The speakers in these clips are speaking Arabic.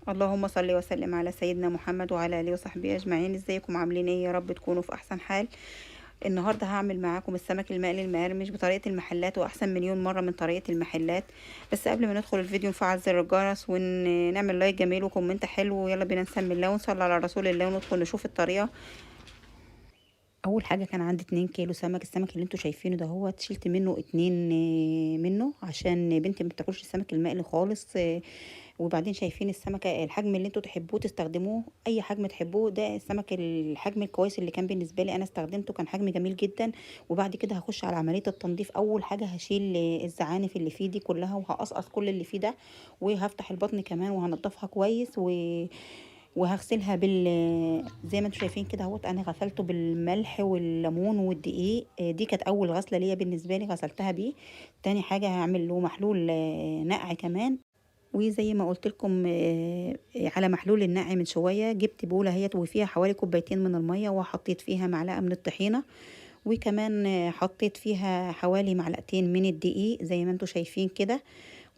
اللهم صل وسلم على سيدنا محمد وعلى اله وصحبه اجمعين. ازيكم عاملين ايه؟ يا رب تكونوا في احسن حال. النهارده هعمل معاكم السمك المقلي المقرمش بطريقه المحلات، واحسن مليون مره من طريقه المحلات. بس قبل ما ندخل الفيديو نفعل زر الجرس ونعمل لايك جميل وكومنت حلو، ويلا بينا نسمي الله ونصلي على رسول الله وندخل نشوف الطريقه. اول حاجه كان عندي 2 كيلو سمك. السمك اللي انتوا شايفينه ده هو شلت منه 2 منه عشان بنتي ما بتاكلش السمك المقلي خالص. وبعدين شايفين السمكه الحجم اللي انتوا تحبوه تستخدموه، اي حجم تحبوه. ده السمك الحجم الكويس اللي كان بالنسبه لي انا استخدمته، كان حجم جميل جدا. وبعد كده هخش على عمليه التنظيف. اول حاجه هشيل الزعانف اللي فيه دي كلها، وهقصقص كل اللي فيه ده، وهفتح البطن كمان وهنضفها كويس وهغسلها زي ما انتم شايفين كده اهوت. انا غسلته بالملح والليمون والدقيق. دي كانت اول غسله ليا بالنسبه لي، غسلتها بيه. تاني حاجه هعمل له محلول نقع كمان. وزي ما قلت لكم على محلول النقع من شويه، جبت بوله اهيت وفيها حوالي كوبايتين من الميه، وحطيت فيها معلقه من الطحينه، وكمان حطيت فيها حوالي معلقتين من الدقيق زي ما انتم شايفين كده.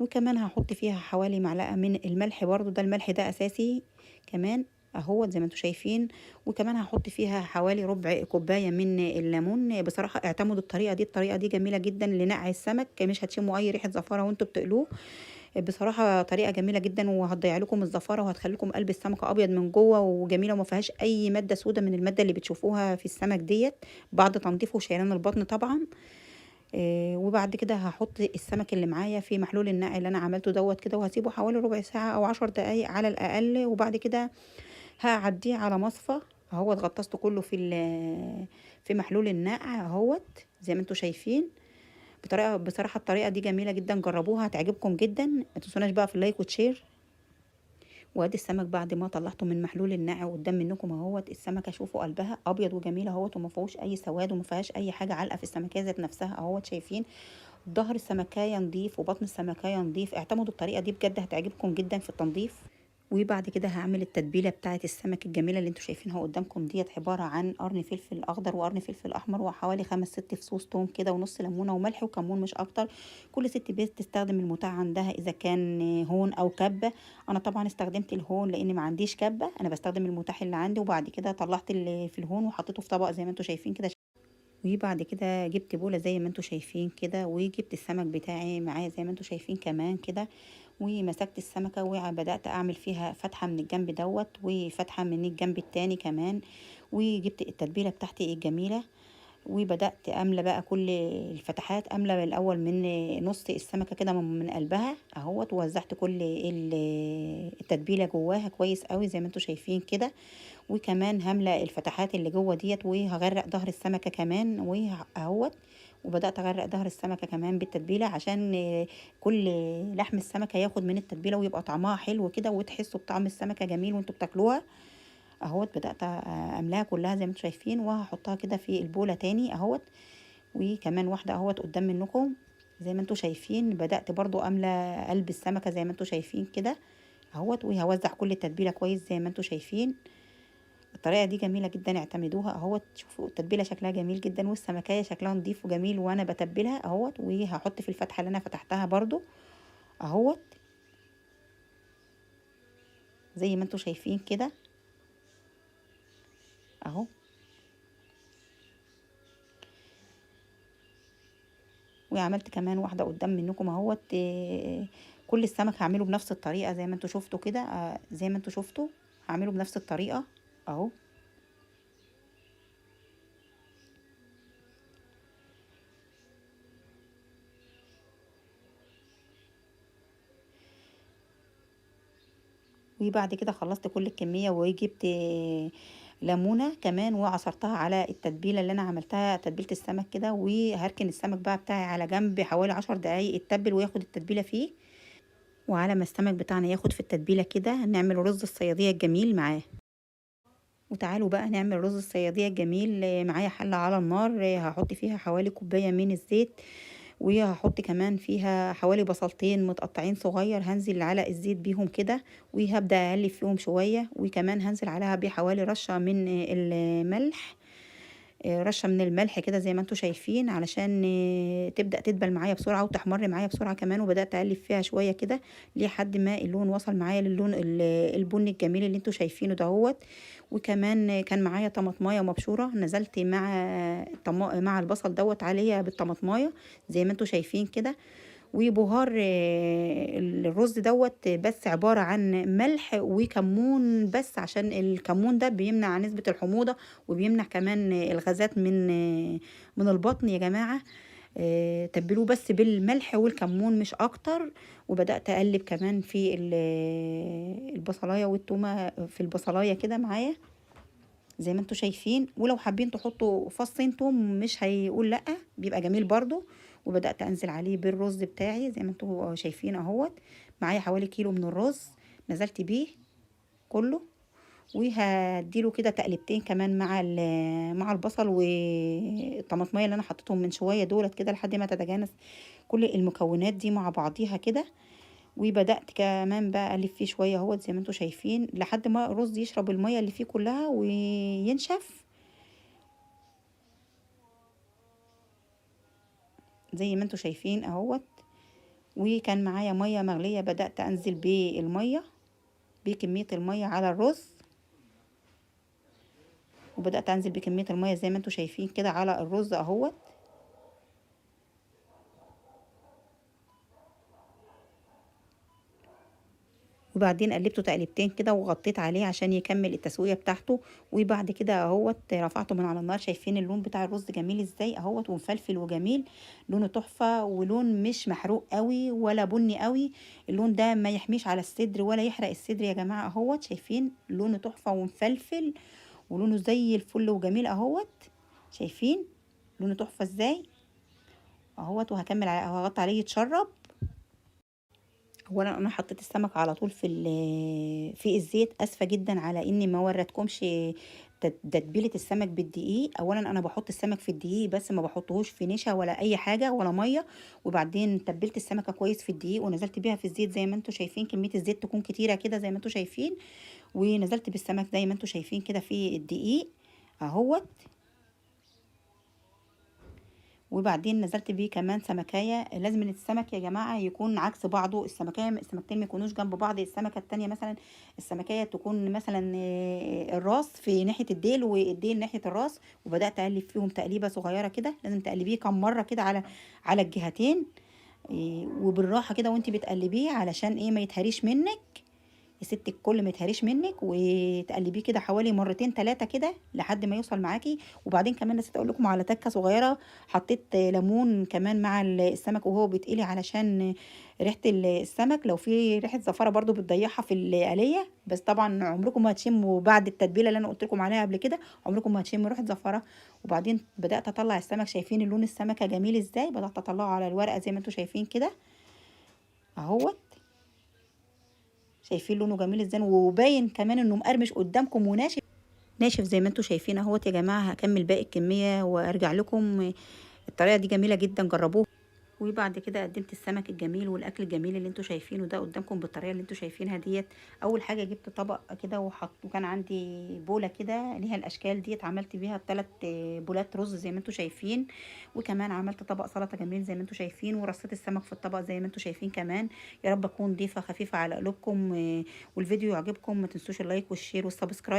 وكمان هحط فيها حوالي معلقه من الملح برضو، ده الملح ده اساسي كمان اهو زي ما انتم شايفين. وكمان هحط فيها حوالي ربع كوبايه من الليمون. بصراحه اعتمدوا الطريقه دي، الطريقه دي جميله جدا لنقع السمك، مش هتشموا اي ريحه زفاره وانتوا بتقلوه. بصراحه طريقه جميله جدا، وهتضيع لكم الزفاره، وهتخليكم قلب السمكه ابيض من جوه وجميله، وما فيهاش اي ماده سودة من الماده اللي بتشوفوها في السمك ديت بعد تنظيفه وشيلان البطن طبعا. وبعد كده هحط السمك اللي معايا في محلول النقع اللي انا عملته دوت كده، وهسيبه حوالي ربع ساعة او 10 دقايق على الاقل. وبعد كده هعديه على مصفى اهوت، غطسته كله في محلول النقع اهوت زي ما انتوا شايفين. بصراحة الطريقة دي جميلة جدا، جربوها هتعجبكم جدا. ما تنسوناش بقى في اللايك وتشير. وادي السمك بعد ما طلعته من محلول النقع قدام منكم اهوت. السمكه شوفوا قلبها ابيض وجميله اهوت، وما فيهوش اي سواد، وما فيهاش اي حاجه علقه في السمكيه ذات نفسها اهوت. شايفين ظهر السمكايه نضيف وبطن السمكايه نضيف. اعتمدوا الطريقه دي بجد هتعجبكم جدا في التنظيف. وبعد كده هعمل التتبيله بتاعه السمك الجميله اللي انتوا شايفينها قدامكم ديت. عباره عن قرن فلفل اخضر وقرن فلفل احمر وحوالي 5 6 فصوص توم كده، ونص ليمونه وملح وكمون مش اكتر. كل ست بيت تستخدم المتاح عندها، اذا كان هون او كبه. انا طبعا استخدمت الهون لان ما عنديش كبه، انا بستخدم المتاح اللي عندي. وبعد كده طلعت اللي في الهون وحطيته في طبق زي ما انتوا شايفين كده. وبعد كده جبت بولة زي ما انتوا شايفين كده، وجبت السمك بتاعي معايا زي ما انتوا شايفين كمان كده. ومسكت السمكة وبدأت أعمل فيها فتحة من الجنب دوت، وفتحة من الجنب التاني كمان. وجبت التتبيلة بتاعتي الجميلة، وبدأت أملى بقى كل الفتحات. أملى الأول من نص السمكة كده من قلبها اهوت، ووزعت كل التتبيلة جواها كويس قوي زي ما انتوا شايفين كده. وكمان هملى الفتحات اللي جوه ديت، وهغرق ظهر السمكة كمان واهوت. وبدأت أغرق ظهر السمكة كمان بالتتبيلة عشان كل لحم السمكة ياخد من التتبيلة ويبقى طعمها حلو كده، وتحسوا بطعم السمكة جميل وانتوا بتاكلوها اهوت. بدأت املاها كلها زي ما انتوا شايفين، وهحطها كده في البولة تاني اهوت. وكمان واحدة اهوت قدام منكم زي ما انتوا شايفين. بدأت برضو املى قلب السمكة زي ما انتوا شايفين كده اهوت، وهوزع كل التتبيلة كويس زي ما انتوا شايفين. الطريقة دي جميلة جدا، اعتمدوها اهوت. شوفوا التتبيلة شكلها جميل جدا، والسمكية شكلها نضيف وجميل وانا بتبلها اهوت. وهحط في الفتحة اللي انا فتحتها برضو اهوت زي ما انتوا شايفين كده اهو. وعملت كمان واحدة قدام منكم اهوت. كل السمك هعمله بنفس الطريقة زي ما انتوا شفتوا كده. زي ما انتوا شفتوا هعمله بنفس الطريقة اهو. وبعد كده خلصت كل الكمية، وجبت ليمونة كمان وعصرتها على التتبيلة اللي انا عملتها، تتبيلة السمك كده. وهركن السمك بقى بتاعي على جنب حوالي 10 دقايق يتبل وياخد التتبيلة فيه. وعلى ما السمك بتاعنا ياخد في التتبيلة كده، نعمل رز الصيادية الجميل معاه. وتعالوا بقى نعمل رز الصيادية الجميل. معايا حلة على النار، هحط فيها حوالي كوباية من الزيت، وهحط كمان فيها حوالي بصلتين متقطعين صغير، هنزل على الزيت بيهم كده. وهبدأ اقلب فيهم شوية، وكمان هنزل عليها بحوالي رشة من الملح. رشه من الملح كده زي ما انتم شايفين، علشان تبدا تدبل معايا بسرعه وتحمر معايا بسرعه كمان. وبدات اقلب فيها شويه كده لحد ما اللون وصل معايا للون البني الجميل اللي انتم شايفينه دهوت. وكمان كان معايا طماطمايه مبشوره، نزلت مع البصل دوت عليها بالطماطمايه زي ما انتم شايفين كده. وبهار الرز دوت بس عبارة عن ملح وكمون، بس عشان الكمون ده بيمنع نسبة الحموضة وبيمنع كمان الغازات من البطن يا جماعة. تبلوه بس بالملح والكمون مش اكتر. وبدأت اقلب كمان في البصلاية والتومة في البصلاية كده معايا زي ما انتوا شايفين. ولو حابين تحطوا فصين توم مش هيقول لا، بيبقى جميل برضو. وبدأت انزل عليه بالرز بتاعي زي ما انتوا شايفين اهوت. معايا حوالي كيلو من الرز نزلت بيه كله. وهديله كده تقلبتين كمان مع البصل والطماطميه اللي انا حطيتهم من شويه دولت كده لحد ما تتجانس كل المكونات دي مع بعضيها كده. وبدأت كمان بقى ألف فيه شوية اهوت زي ما انتوا شايفين لحد ما الرز يشرب المية اللي فيه كلها وينشف زي ما انتوا شايفين اهوت. وكان معايا مية مغلية، بدأت أنزل بالمية بكمية المية على الرز. وبدأت أنزل بكمية المية زي ما انتوا شايفين كده على الرز اهوت. وبعدين قلبته تقلبتين كده وغطيت عليه عشان يكمل التسويه بتاعته. وبعد كده اهوت رفعته من على النار. شايفين اللون بتاع الرز جميل ازاي اهوت ومفلفل وجميل، لونه تحفه ولون مش محروق قوي ولا بني قوي. اللون ده ما يحميش على الصدر ولا يحرق الصدر يا جماعه اهوت. شايفين لونه تحفه ومفلفل ولونه زي الفل وجميل اهوت. شايفين لونه تحفه ازاي اهوت. وهكمل هغطي عليه يتشرب. اولا انا حطيت السمك على طول في الزيت. اسفه جدا على اني ما وريتكمش تتبيله السمك بالدقيق. اولا انا بحط السمك في الدقيق بس ما بحطهوش في نشا ولا اي حاجه ولا ميه. وبعدين تبلت السمكه كويس في الدقيق ونزلت بيها في الزيت زي ما انتم شايفين. كميه الزيت تكون كتيره كده زي ما انتم شايفين. ونزلت بالسمك زي ما انتم شايفين كده في الدقيق اهوت. وبعدين نزلت بيه كمان سمكية. لازم السمك يا جماعة يكون عكس بعضه. السمكتين ما يكونوش جنب بعض. السمكة التانية مثلا السمكية تكون مثلا الراس في ناحية الديل والديل ناحية الراس. وبدأت أقلب فيهم تقليبة صغيرة كده. لازم تقلبيه كم مرة كده على الجهتين. وبالراحة كده وانت بتقلبيه علشان ايه ما يتهريش منك يا ست الكل، ما يتهريش منك. وتقلبيه كده حوالي مرتين ثلاثه كده لحد ما يوصل معاكي. وبعدين كمان نسيت اقول لكم على تكه صغيره. حطيت ليمون كمان مع السمك وهو بيتقلي علشان ريحه السمك. لو في ريحه زفاره برضو بتضيعها في القليه. بس طبعا عمركم ما هتشموا بعد التتبيله اللي انا قلت لكم عليها قبل كده. عمركم ما هتشموا ريحه زفاره. وبعدين بدات اطلع السمك. شايفين اللون السمكه جميل ازاي. بدات اطلعه على الورقه زي ما انتم شايفين كده اهوت. شايفين لونه جميل ازاي وباين كمان انه مقرمش قدامكم وناشف ناشف زي ما انتم شايفين اهوت يا جماعه. هكمل باقي الكميه وارجع لكم. الطريقه دي جميله جدا، جربوها. وبعد كده قدمت السمك الجميل والاكل الجميل اللي انتوا شايفينه ده قدامكم بالطريقه اللي انتوا شايفينها ديت. اول حاجه جبت طبق كده وكان عندي بوله كده ليها الاشكال ديت. عملت بيها 3 بولات رز زي ما انتوا شايفين. وكمان عملت طبق سلطه جميل زي ما انتوا شايفين. ورصيت السمك في الطبق زي ما انتوا شايفين كمان. يا رب اكون ضيفه خفيفه على قلوبكم. والفيديو يعجبكم ما تنسوش اللايك والشير والسبسكرايب.